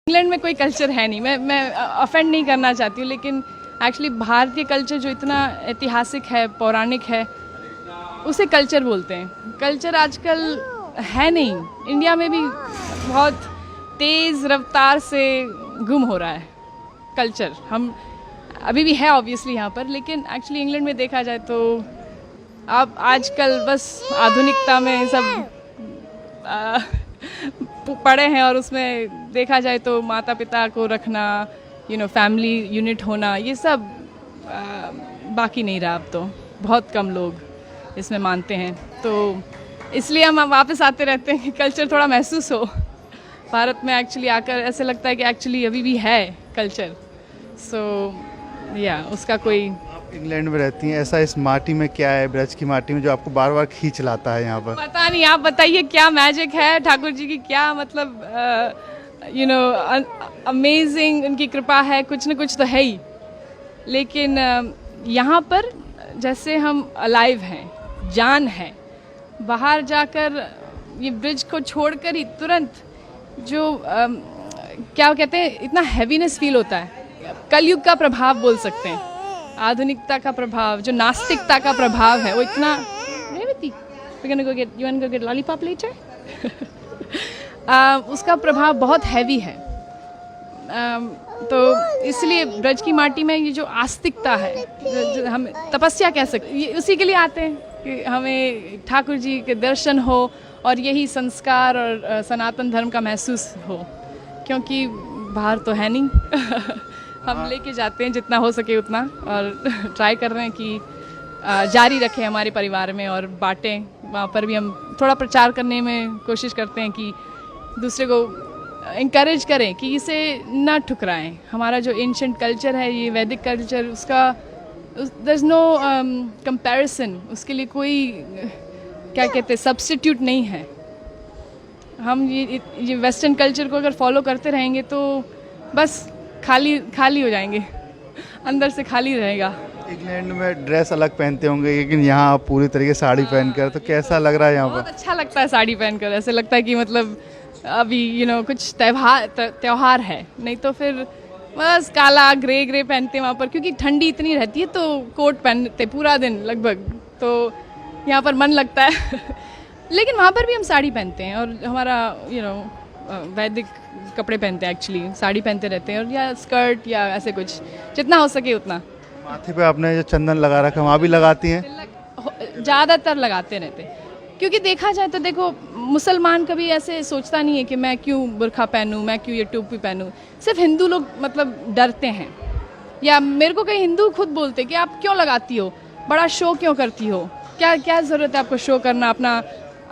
England में कोई culture है नहीं, मैं ऑफेंड नहीं करना चाहती हूँ, लेकिन एक्चुअली भारतीय कल्चर जो इतना ऐतिहासिक है, पौराणिक है, उसे कल्चर बोलते हैं। कल्चर आजकल है नहीं, इंडिया में भी बहुत तेज़ रफ्तार से गुम हो रहा है कल्चर। हम अभी भी है ऑब्वियसली यहाँ पर, लेकिन एक्चुअली इंग्लैंड में देखा जाए तो अब आजकल बस आधुनिकता में सब पड़े हैं, और उसमें देखा जाए तो माता पिता को रखना, फैमिली यूनिट होना, ये सब बाकी नहीं रहा। अब तो बहुत कम लोग इसमें मानते हैं, तो इसलिए हम वापस आते रहते हैं कि कल्चर थोड़ा महसूस हो। भारत में एक्चुअली आकर ऐसे लगता है कि एक्चुअली अभी भी है कल्चर। उसका कोई इंग्लैंड में रहती हैं, ऐसा इस माटी में क्या है, ब्रज की माटी में, जो आपको बार बार खींच लाता है यहाँ पर? पता नहीं, आप बताइए क्या मैजिक है ठाकुर जी की, क्या मतलब अमेजिंग उनकी कृपा है, कुछ न कुछ तो है ही। लेकिन यहाँ पर जैसे हम अलाइव हैं, जान है, बाहर जाकर ये ब्रिज को छोड़कर ही तुरंत जो क्या कहते हैं, इतना हैवीनेस फील होता है। कलयुग का प्रभाव बोल सकते हैं, आधुनिकता का प्रभाव, जो नास्तिकता का प्रभाव है, वो इतना लॉलीपॉप लेटर उसका प्रभाव बहुत हैवी है। तो इसलिए ब्रज की माटी में ये जो आस्तिकता है, जो हम तपस्या कह सकते, ये उसी के लिए आते हैं कि हमें ठाकुर जी के दर्शन हो और यही संस्कार और सनातन धर्म का महसूस हो, क्योंकि बाहर तो है नहीं। हम लेके जाते हैं जितना हो सके उतना, और ट्राई कर रहे हैं कि जारी रखें हमारे परिवार में और बांटें। वहाँ पर भी हम थोड़ा प्रचार करने में कोशिश करते हैं कि दूसरे को इंकरेज करें कि इसे ना ठुकराएं। हमारा जो एंशिएंट कल्चर है, ये वैदिक कल्चर, उसका देयर इज़ नो कंपैरिजन, उसके लिए कोई क्या कहते हैं सब्स्टिट्यूट नहीं है। हम ये वेस्टर्न कल्चर को अगर फॉलो करते रहेंगे तो बस खाली हो जाएंगे, अंदर से खाली रहेगा। इंग्लैंड में ड्रेस अलग पहनते होंगे, लेकिन यहाँ आप पूरी तरीके से साड़ी पहनकर, तो कैसा लग रहा है यहाँ पर? बहुत अच्छा लगता है साड़ी पहनकर, ऐसे लगता है कि मतलब अभी कुछ त्योहार है, नहीं तो फिर बस काला ग्रे पहनते हैं वहाँ पर, क्योंकि ठंडी इतनी रहती है तो कोट पहनते पूरा दिन लगभग, तो यहाँ पर मन लगता है। लेकिन वहाँ पर भी हम साड़ी पहनते हैं, और हमारा वैदिक कपड़े पहनते हैं, एक्चुअली साड़ी पहनते रहते हैं, और या स्कर्ट या ऐसे कुछ, जितना हो सके उतना। माथे पे आपने जो चंदन लगा रखा है, वहाँ भी लगाती हैं? ज़्यादातर लगाते रहते हैं, क्योंकि देखा जाए तो देखो, मुसलमान कभी ऐसे सोचता नहीं है कि मैं क्यों बुर्खा पहनूं, मैं क्यों ये टोपी पहनूं। सिर्फ हिंदू लोग मतलब डरते हैं, या मेरे को कई हिंदू खुद बोलते कि आप क्यों लगाती हो, बड़ा शो क्यों करती हो, क्या ज़रूरत है आपको शो करना, अपना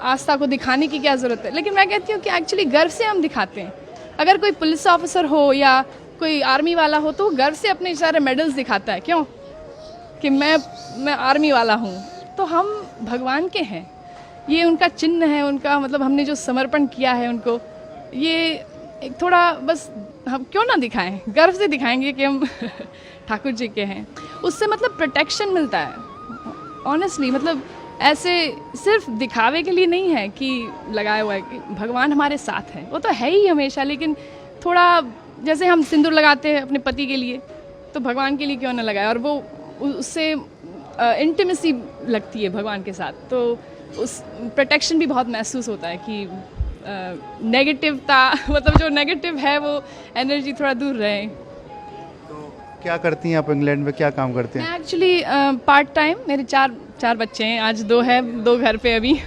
आस्था को दिखाने की क्या ज़रूरत है। लेकिन मैं कहती हूँ कि एक्चुअली गर्व से हम दिखाते हैं। अगर कोई पुलिस ऑफिसर हो या कोई आर्मी वाला हो, तो वो गर्व से अपने सारे मेडल्स दिखाता है, क्यों, कि मैं आर्मी वाला हूँ। तो हम भगवान के हैं, ये उनका चिन्ह है, उनका मतलब हमने जो समर्पण किया है उनको, ये एक थोड़ा बस हम क्यों ना दिखाएं, गर्व से दिखाएंगे कि हम ठाकुर जी के हैं। उससे मतलब प्रोटेक्शन मिलता है ऑनेस्टली, मतलब ऐसे सिर्फ दिखावे के लिए नहीं है कि लगाया हुआ है, कि भगवान हमारे साथ है, वो तो है ही हमेशा। लेकिन थोड़ा जैसे हम सिंदूर लगाते हैं अपने पति के लिए, तो भगवान के लिए क्यों ना लगाए, और वो उससे इंटीमेसी लगती है भगवान के साथ, तो उस प्रोटेक्शन भी बहुत महसूस होता है कि नेगेटिवता मतलब जो नेगेटिव है वो एनर्जी थोड़ा दूर रहे। तो क्या करती हैं आप इंग्लैंड में, क्या काम करते हैं? मैं एक्चुअली पार्ट टाइम, मेरे चार बच्चे हैं, आज दो घर पे अभी,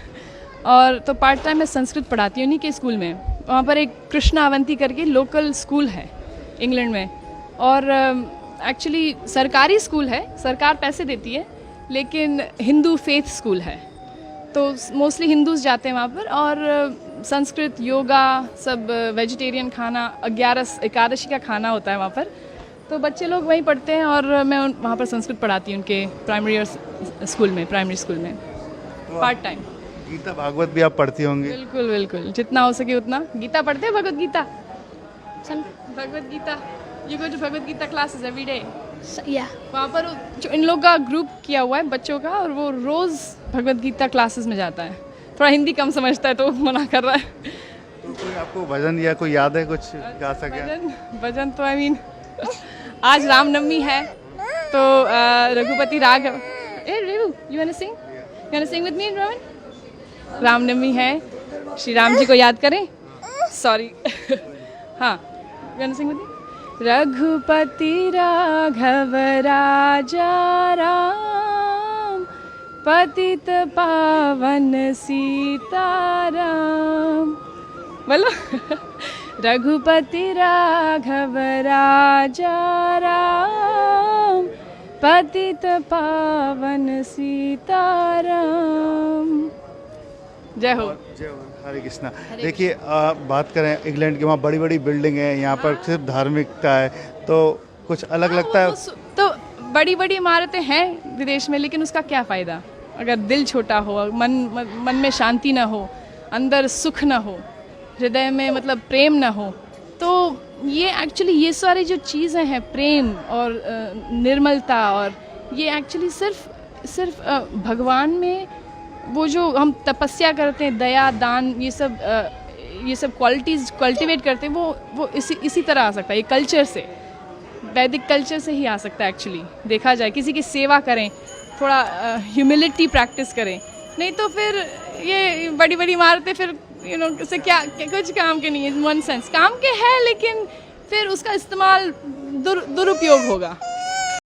और तो पार्ट टाइम मैं संस्कृत पढ़ाती हूँ उन्हीं के स्कूल में। वहाँ पर एक कृष्णा अवंती करके लोकल स्कूल है इंग्लैंड में, और एक्चुअली सरकारी स्कूल है, सरकार पैसे देती है, लेकिन हिंदू फेथ स्कूल है, तो मोस्टली हिंदूज जाते हैं वहाँ पर। और संस्कृत, योगा, सब वेजिटेरियन खाना, 11 एकादशी का खाना होता है वहाँ पर, तो बच्चे लोग वहीं पढ़ते हैं, और मैं वहाँ पर संस्कृत पढ़ाती हूँ उनके प्राइमरी स्कूल में पार्ट टाइम। गीता भागवत भी आप पढ़ती होंगी? बिल्कुल, जितना हो सके उतना। गीता पढ़ते हैं, Bhagavad Gita, Bhagavad Gita, you go to Bhagavad Gita classes every day? वहाँ पर जो इन लोग का ग्रुप किया हुआ है बच्चों का, और वो रोज़ भगवत गीता क्लासेस में जाता है। थोड़ा हिंदी कम समझता है तो मना कर रहा है। तो कोई आपको भजन या कोई याद है कुछ गा सके? भजन भजन तो आई मीन आज रामनवमी है तो रघुपति राघव ए रेवू you want to sing with me Rohan? Ramnavami है, श्री राम जी को याद करें। सॉरी हाँ you want to sing with me? Raghupati Raghav Raja Ram पतित पावन सीताराम। बोलो रघुपति राघव राजा राम पतित पावन सीताराम। जय हो। जय हो, हरे कृष्णा। देखिए बात करें इंग्लैंड की, वहाँ बड़ी बड़ी बिल्डिंग है, यहाँ पर सिर्फ धार्मिकता है, तो कुछ अलग लगता है। तो बड़ी बड़ी इमारतें हैं विदेश में, लेकिन उसका क्या फ़ायदा अगर दिल छोटा हो, मन में शांति ना हो, अंदर सुख ना हो, हृदय में मतलब प्रेम ना हो। तो ये एक्चुअली ये सारी जो चीज़ें हैं, प्रेम और निर्मलता, और ये एक्चुअली सिर्फ भगवान में वो जो हम तपस्या करते हैं, दया दान, ये सब क्वालिटीज़ कल्टिवेट करते हैं, वो इसी तरह आ सकता है। ये कल्चर से, वैदिक कल्चर से ही आ सकता है एक्चुअली। देखा जाए किसी की सेवा करें, थोड़ा ह्यूमिलिटी प्रैक्टिस करें, नहीं तो फिर ये बड़ी बड़ी इमारतें फिर उससे क्या कुछ काम के नहीं है। वन सेंस काम के है, लेकिन फिर उसका इस्तेमाल दुरुपयोग होगा।